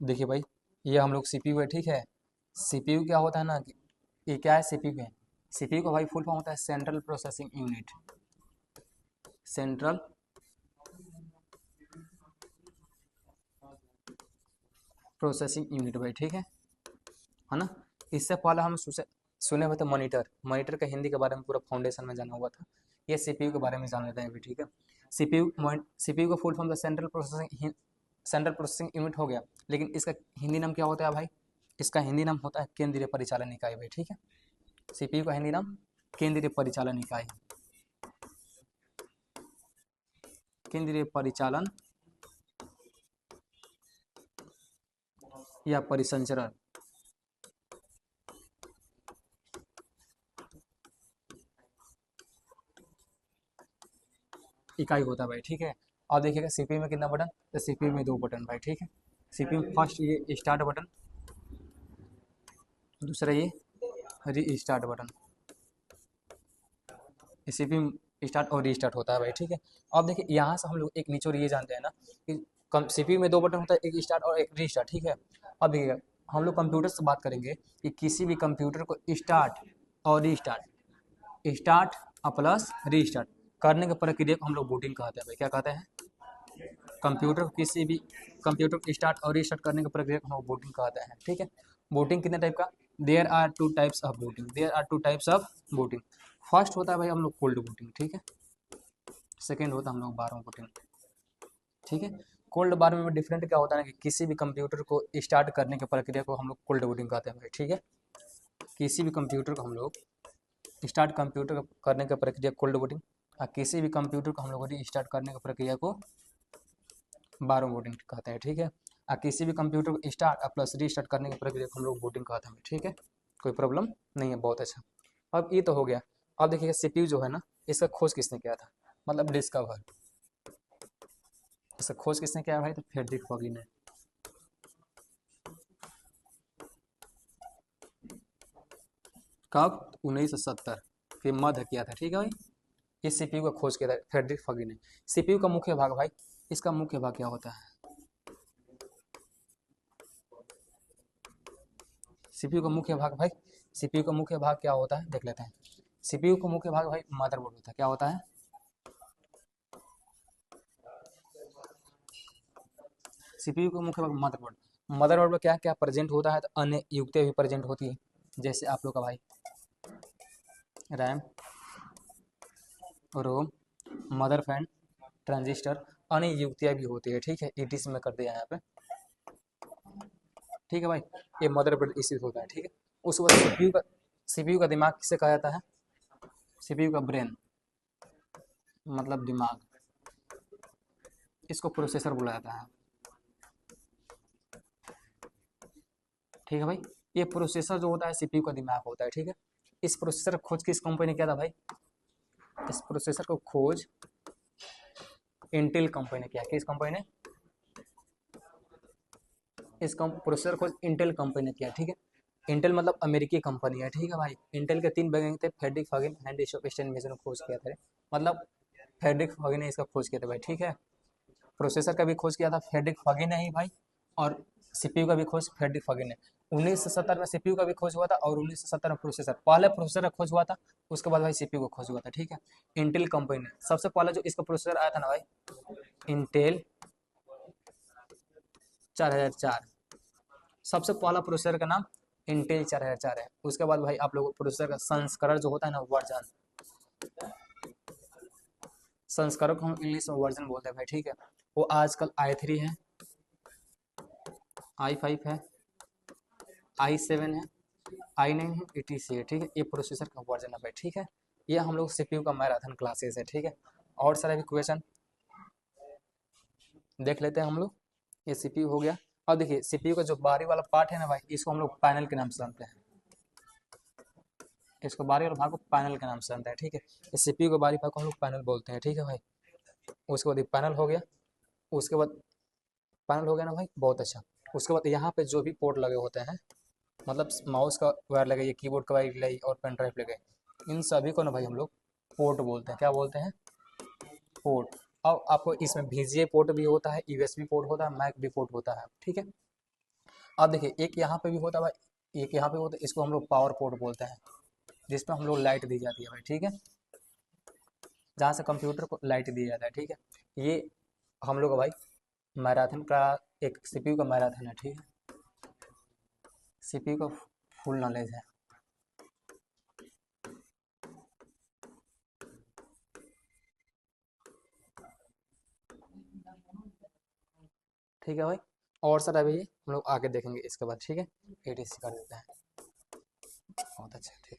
देखिए भाई, ये हम लोग सीपीयू है, ठीक है। सीपीयू क्या होता है ना कि ये क्या है, सीपीयू है। सीपीयू का भाई फुल फॉर्म होता है central processing unit. Central processing unit भाई, ठीक है ना। इससे पहले हम सुने हुए थे मॉनिटर। मॉनिटर का हिंदी के बारे में पूरा फाउंडेशन में जाना हुआ था। ये सीपीयू के बारे में जान लेते हैं अभी, ठीक है। सीपीयू का full form central processing unit हो गया। लेकिन इसका हिंदी नाम क्या होता है भाई? इसका हिंदी नाम होता है केंद्रीय परिचालन इकाई भाई, ठीक है। सीपीयू का हिंदी नाम केंद्रीय परिचालन इकाई, केंद्रीय परिचालन या परिसंचरण इकाई होता है भाई, ठीक है। अब देखिएगा सीपीयू में कितना बटन, तो सीपीयू में 2 बटन भाई, ठीक है। सीपीयू फर्स्ट ये स्टार्ट बटन, दूसरा ये री स्टार्ट बटन। सीपीयू स्टार्ट और रीस्टार्ट होता है भाई, ठीक है। अब देखिए यहाँ से हम लोग एक निचोड़ ये जानते हैं ना कि सीपीयू में 2 बटन होता है, एक स्टार्ट और एक रीस्टार्ट, ठीक है। अब देखिएगा हम लोग कंप्यूटर से बात करेंगे कि किसी भी कंप्यूटर को स्टार्ट और स्टार्ट और प्लस रीस्टार्ट करने की प्रक्रिया को हम लोग बूटिंग कहते हैं भाई। क्या कहते हैं? किसी भी कंप्यूटर को स्टार्ट और रीस्टार्ट करने की प्रक्रिया को हम बूटिंग कहते हैं, ठीक है। बूटिंग कितने टाइप का? There are two types of booting. First होता है भाई हम लोग कोल्ड बूटिंग, ठीक है। सेकेंड होता है हम लोग वार्म बूटिंग, ठीक है। कोल्ड वार्म में डिफरेंट क्या होता है ना कि किसी भी कंप्यूटर को स्टार्ट करने की प्रक्रिया को हम लोग कोल्ड बूटिंग कहते हैं भाई, ठीक है। किसी भी कंप्यूटर को हम लोग कंप्यूटर करने की प्रक्रिया कोल्ड बूटिंग, और किसी भी कंप्यूटर को हम लोग रीस्टार्ट करने की प्रक्रिया को वार्म बूटिंग कहते हैं, ठीक है। और किसी भी कंप्यूटर को स्टार्ट और प्लस रीस्टार्ट करने की प्रक्रिया को हम लोग बूटिंग कहते हैं, ठीक है। कोई प्रॉब्लम नहीं है, बहुत अच्छा। अब ये तो हो गया। अब देखिए सीपीयू जो है ना, इसका खोज किसने किया था, मतलब डिस्कवर। इसका खोज किसने किया भाई? तो फ्रेडरिक फॉगी ने। कब? 1970 के मध्य किया था, ठीक है भाई। इस सीपीयू का खोज किया था फ्रेडरिक फॉगी ने। सीपीयू का मुख्य भाग भाई, इसका मुख्य भाग क्या होता है? सीपीयू का मुख्य भाग भाई, सीपीयू का मुख्य भाग क्या होता है देख लेते हैं। सीपीयू का मुख्य भाग भाई मदरबोर्ड होता है। क्या होता है? सीपीयू का मुख्य भाग मदरबोर्ड। मदरबोर्ड में क्या क्या प्रेजेंट होता है? तो अन्य युक्तियाँ भी प्रेजेंट होती है, जैसे आप लोग का भाई रैम, रोम, मदर फैन, ट्रांजिस्टर, अन्य युक्तियाँ भी होती है, ठीक है। ईटीसी में कर दिया यहाँ पे, ठीक है भाई। ये मदरबोर्ड इसी होता है, ठीक है। उस वक्त सीपीयू का दिमाग किसे कहा जाता है? सीपीयू का ब्रेन मतलब दिमाग, इसको प्रोसेसर बोला जाता है, ठीक है भाई। ये प्रोसेसर जो होता है सीपीयू का दिमाग होता है, ठीक है। इस प्रोसेसर का खोज किस कंपनी ने किया था भाई? इस प्रोसेसर को खोज इंटेल कंपनी ने किया। किस कंपनी ने? प्रोसेसर खोज इंटेल कंपनी ने किया, ठीक है। इंटेल मतलब अमेरिकी कंपनी है, ठीक है भाई। इंटेल के 3 वैज्ञानिक थे, फ्रेडरिक फॉगी, स्टेन मेजर ने खोज किया था, मतलब फ्रेडरिक फॉगी ने इसका खोज किया था भाई, ठीक है। प्रोसेसर का भी खोज किया था फ्रेडरिक फॉगी ने ही भाई, और सीपीयू का भी खोज फ्रेडरिक फॉगी ने। 1970 में सीपीयू का भी खोज हुआ था, और 1970 में प्रोसेसर, पहले प्रोसेसर का खोज हुआ था, उसके बाद भाई सीपीयू का खोज हुआ था, ठीक है। इंटेल कंपनी ने सबसे पहले जो इसका प्रोसेसर आया था ना भाई, इंटेल 4004, सबसे पहला प्रोसेसर का नाम इंटेल 4004 है। उसके बाद भाई आप लोग प्रोसेसर का संस्करण जो होता है ना, वर्जन, संस्करण को हम इंग्लिश में वर्जन बोलते हैं भाई, ठीक है। वो आजकल i3 है, i5 है, i7 है, i9 है, etc है, ठीक है। ये प्रोसेसर का वर्जन है भाई, ठीक है। ये हम लोग सीपीयू का मैराथन क्लासेस है, ठीक है। और सारे भी क्वेश्चन देख लेते हैं हम लोग। ये सीपीयू हो गया। अब देखिए सीपीयू का जो बाहरी वाला पार्ट है ना भाई, इसको हम लोग पैनल के नाम से जानते हैं। इसको बाहरी वाला भाग को पैनल के नाम से जानते हैं, ठीक है। इस सीपीयू के बाहरी भाग को हम लोग पैनल बोलते हैं, ठीक है भाई। उसके बाद पैनल हो गया। उसके बाद पैनल हो गया ना भाई, बहुत अच्छा। उसके बाद यहाँ पे जो भी पोर्ट लगे होते हैं, मतलब माउस का वायर लगे, कीबोर्ड का वायर लगे, और पेन ड्राइव लगे, इन सभी को ना भाई हम लोग पोर्ट बोलते हैं। क्या बोलते हैं? पोर्ट। अब आपको इसमें VGA पोर्ट भी होता है, USB पोर्ट होता है, मैक भी पोर्ट होता है, ठीक है। अब देखिए एक यहाँ पे भी होता है भाई, एक यहाँ पे होता है, इसको हम लोग पावर पोर्ट बोलते हैं, जिसमें हम लोग लाइट दी जाती है भाई, ठीक है, जहाँ से कंप्यूटर को लाइट दिया जाता है, ठीक है। ये हम लोग का भाई मैराथन का, एक सीपीयू का मैराथन है, ठीक है, सीपीयू का फुल नॉलेज है। ठीक है भाई, और सर अभी हम लोग आगे देखेंगे इसके बाद, ठीक है, एटीसी कर देते हैं, बहुत अच्छा, ठीक।